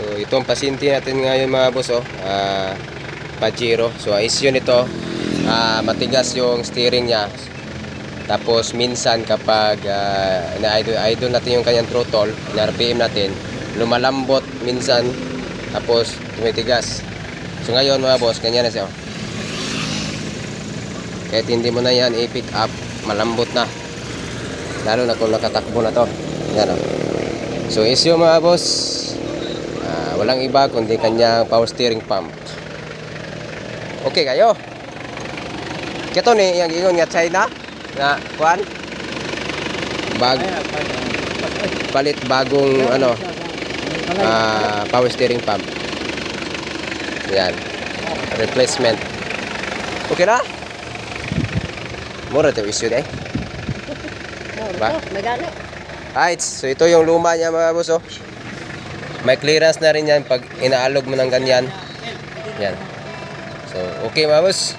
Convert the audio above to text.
So itong pasinti natin ngayon mga boss, Pajero. So issue nito, matigas yung steering niya. Tapos minsan kapag na-idle natin yung kanyang throttle, na RPM natin, lumalambot minsan, tapos tumitigas. So ngayon mga boss, ganyan na siya. Kahit hindi mo na yan i-pick up, malambot na. Lalo na kung nakatakbo na to. Yan, so issue mga boss, walang iba kundi kanyang power steering pump. Okay kayo. Kito ni yang ingon nga China na kuan palit bagong power steering pump. Yan. Replacement. Okay na? Mura to issue deh. Ba? Alright, so ito yung luma niya mga boss. May clearance na rin yan pag inaalog mo ng ganyan. Yan. So okay mga boss.